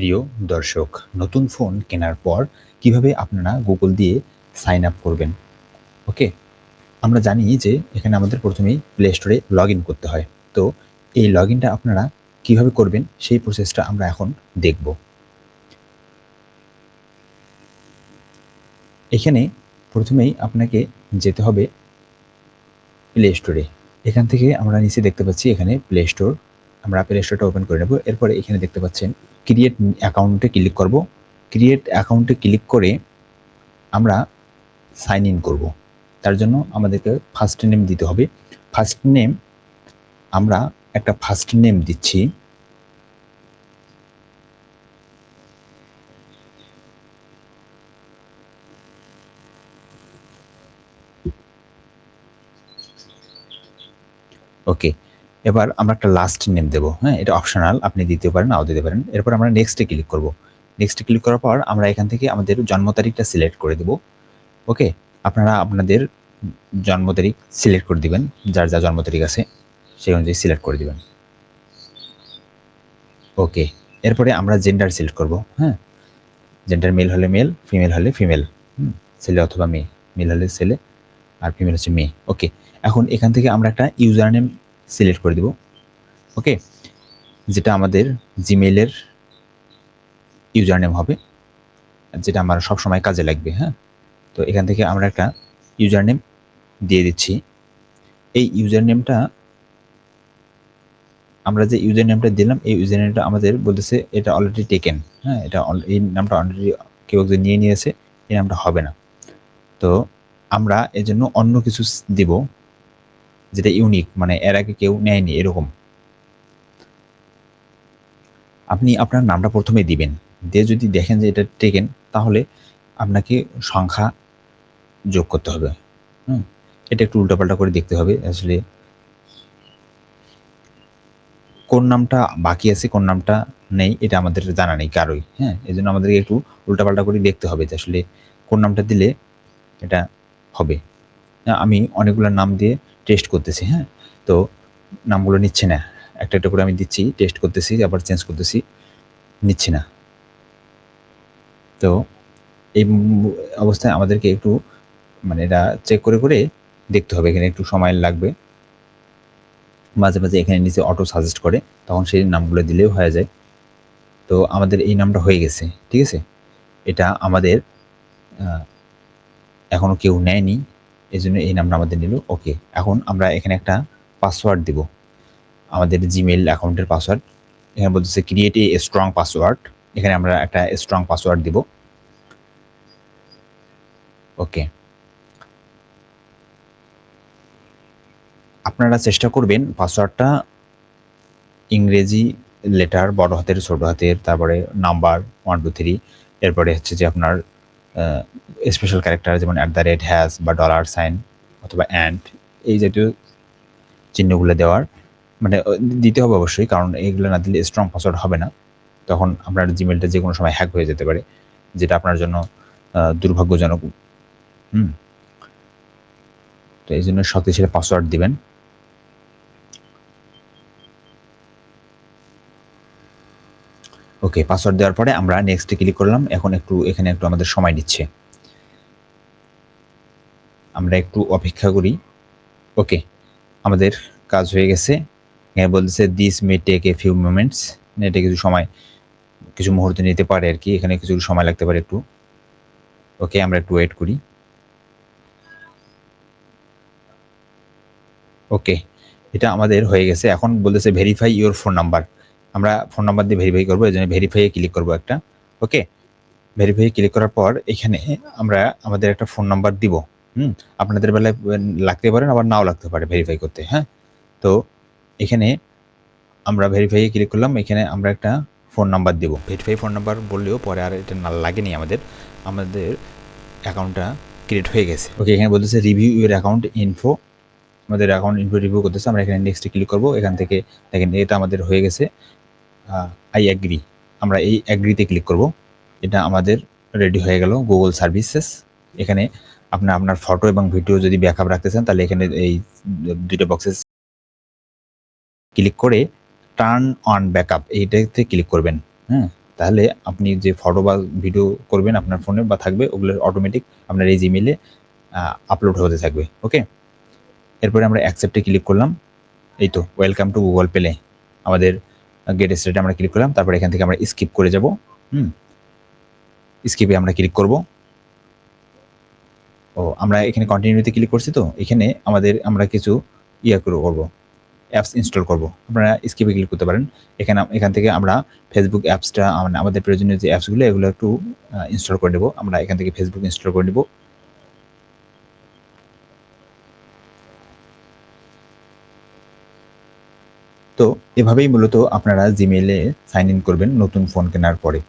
প্রিয় দর্শক, নতুন ফোন কেনার পর কিভাবে আপনারা গুগল দিয়ে সাইন আপ করবেন। ওকে, আমরা জানি যে এখানে আমাদের প্রথমেই প্লে স্টোরে লগ ইন করতে হয়। তো এই লগ ইনটা আপনারা কিভাবে করবেন সেই প্রসেসটা আমরা এখন দেখব। এখানে প্রথমেই আপনাকে যেতে হবে প্লে স্টোরে। এখান থেকে আমরা নিচে দেখতে পাচ্ছি এখানে প্লে স্টোর। আমরা প্লে স্টোরটা ওপেন করে নেব। এরপরে এখানে দেখতে পাচ্ছেন ক্রিয়েট অ্যাকাউন্টে ক্লিক করব। ক্রিয়েট অ্যাকাউন্টে ক্লিক করে আমরা সাইন ইন করব। তার জন্য আমাদেরকে ফার্স্ট নেম দিতে হবে। ফার্স্ট নেম আমরা একটা ফার্স্ট নেম দিচ্ছি। ওকে, এবার আমরা একটা লাস্ট নেম দেব। হ্যাঁ, এটা অপশনাল, আপনি দিতে পারেন নাও দিতে পারেন। এরপর আমরা নেক্সটে ক্লিক করব। নেক্সটে ক্লিক করার পর আমরা এখান থেকে আমাদের জন্ম তারিখটা সিলেক্ট করে দেব। ওকে, আপনারা আপনাদের জন্ম তারিখ সিলেক্ট করে দিবেন, যার যা জন্ম তারিখ আছে সেই অনুযায়ী সিলেক্ট করে দিবেন। ওকে, এরপরে আমরা জেন্ডার সিলেক্ট করব। হ্যাঁ, জেন্ডার মেল হলে মেল, ফিমেল হলে ফিমেল, ছেলে অথবা মেয়ে, মেল হলে ছেলে আর ফিমেল হচ্ছে মেয়ে। ওকে, এখন এখান থেকে আমরা একটা ইউজার নেম সিলেক্ট করে দেব। ওকে, যেটা আমাদের জিমেইলের ইউজার নেম হবে, যেটা আমার সবসময় কাজে লাগবে। হ্যাঁ, তো এখান থেকে আমরা একটা ইউজার নেম দিয়ে দিচ্ছি। এই ইউজার নেমটা আমরা যে ইউজার নেমটা দিলাম, এই ইউজার নেমটা আমাদের বলতেছে এটা অলরেডি টেকেন। হ্যাঁ, এটা এই নামটা অলরেডি কেউ একজন নিয়ে নিয়েছে, এই নামটা হবে না। তো আমরা এর জন্য অন্য কিছু দিব যেটা ইউনিক, মানে এর আগে কেউ নেয়নি এরকম। আপনি আপনার নামটা প্রথমে দিবেন, দিয়ে যদি দেখেন যে এটা টেকেন, তাহলে আপনাকে সংখ্যা যোগ করতে হবে। এটা একটু উল্টাপাল্টা করে দেখতে হবে আসলে কোন নামটা বাকি আছে কোন নামটা নেই, এটা আমাদের জানা নেই কারোই। হ্যাঁ, এই জন্য আমাদেরকে একটু উল্টাপাল্টা করে দেখতে হবে যে আসলে কোন নামটা দিলে এটা হবে। আমি অনেকগুলো নাম দিয়ে টেস্ট করতেছি। হ্যাঁ, তো নামগুলো নিচ্ছে না, একটা একটা করে আমি দিচ্ছি, টেস্ট করতেছি, আবার চেঞ্জ করতেছি, নিচ্ছে না। তো এই অবস্থায় আমাদেরকে একটু মানে এটা চেক করে করে দেখতে হবে, এখানে একটু সময় লাগবে। মাঝে মাঝে এখানে নিচে অটো সাজেস্ট করে, তখন সেই নামগুলো দিলেও হয়ে যায়। তো আমাদের এই নামটা হয়ে গেছে, ঠিক আছে। এটা আমাদের এখনও কেউ নেয়নি, এই জন্য এই নামটা আমাদের নিল। ওকে, এখন আমরা এখানে একটা পাসওয়ার্ড দিব, আমাদের জিমেইল অ্যাকাউন্টের পাসওয়ার্ড। এখানে বলতেছে ক্রিয়েট এ স্ট্রং পাসওয়ার্ড, এখানে আমরা একটা স্ট্রং পাসওয়ার্ড দিব। ওকে, আপনারা চেষ্টা করবেন পাসওয়ার্ডটা ইংরেজি লেটার, বড় হাতের ছোট হাতের, তারপরে নাম্বার 1 2 3, এরপরে হচ্ছে যে আপনার স্পেশাল ক্যারেক্টার যেমন @ বা $সাইন অথবা অ্যান্ড, এই জাতীয় চিহ্নগুলো দেওয়ার মানে দিতে হবে অবশ্যই, কারণ এইগুলো না দিলে স্ট্রং পাসওয়ার্ড হবে না। তখন আপনার জিমেলটা যে কোনো সময় হ্যাক হয়ে যেতে পারে, যেটা আপনার জন্য দুর্ভাগ্যজনক। তো এই জন্য শক্তিশালী পাসওয়ার্ড দিবেন। ওকে, পাসওয়ার্ড দেওয়ার পরে আমরা নেক্সটে ক্লিক করলাম। এখন এখানে একটু আমাদের সময় নিচ্ছে, আমরা একটু অপেক্ষা করি। ওকে, আমাদের কাজ হয়ে গেছে। এখানে বলতেছে this may take a few moments, এটা কিছু মুহূর্ত নিতে পারে আর কি, এখানে কিছু সময় লাগতে পারে একটু। ওকে, আমরা একটু ওয়েট করি। ওকে, এটা আমাদের হয়ে গেছে। এখন বলতেছে ভেরিফাই ইউর ফোন নাম্বার, আমরা ফোন নাম্বার দিয়ে ভেরিফাই করবো, এই জন্য ভেরিফাইয়ে ক্লিক করবো একটা। ওকে, ভেরিফাইয়ে ক্লিক করার পর এখানে আমরা আমাদের একটা ফোন নাম্বার দিব। আপনাদের বেলায় লাগতে পারে আবার নাও লাগতে পারে ভেরিফাই করতে। হ্যাঁ, তো এখানে আমরা ভেরিফাইয়ে ক্লিক করলাম, এখানে আমরা একটা ফোন নাম্বার দেব। ভেরিফাই ফোন নাম্বার বললেও পরে আর এটা না লাগেনি, আমাদের অ্যাকাউন্টটা ক্রিয়েট হয়ে গেছে। ওকে, এখানে বলতেছে রিভিউ ইউর অ্যাকাউন্ট ইনফো, আমাদের অ্যাকাউন্ট ইনফো রিভিউ করতেছে। আমরা এখানে নেক্সটে ক্লিক করবো। এখান থেকে দেখেন এটা আমাদের হয়ে গেছে। আই অ্যাগ্রি, আমরা এই অ্যাগ্রিতে ক্লিক করব। এটা আমাদের রেডি হয়ে গেল গুগল সার্ভিসেস। এখানে আপনার ফটো এবং ভিডিও যদি ব্যাকআপ রাখতে চান, তাহলে এখানে এই দুইটা বক্সে ক্লিক করে টার্ন অন ব্যাকআপ এইটাতে ক্লিক করবেন। তাহলে আপনি যে ফটো বা ভিডিও করবেন আপনার ফোনে বা থাকবে ওগুলো অটোমেটিক আপনার এই জিমেইলে আপলোড হতে থাকবে। ওকে, এরপরে আমরা অ্যাকসেপ্টে ক্লিক করলাম। এই তো ওয়েলকাম টু গুগল প্লে, আমাদের গেট স্টার্টে আমরা ক্লিক করলাম। তারপর এখান থেকে আমরা স্কিপ করে যাব। স্কিপে আমরা ক্লিক করব। আমরা এখানে কন্টিনিউতে ক্লিক করছি, তো এখানে আমরা কিছু করব, অ্যাপস ইনস্টল করব। আপনারা স্কিপে ক্লিক করতে পারেন। এখান থেকে আমরা ফেসবুক অ্যাপসটা আমাদের প্রয়োজনীয় যে অ্যাপসগুলো এগুলো একটু ইনস্টল করে নেব। আমরা এখান থেকে ফেসবুক ইনস্টল করে নেব। তো এভাবেই মূলত আপনারা জিমেইলে সাইন ইন করবেন নতুন ফোন কেনার পরে।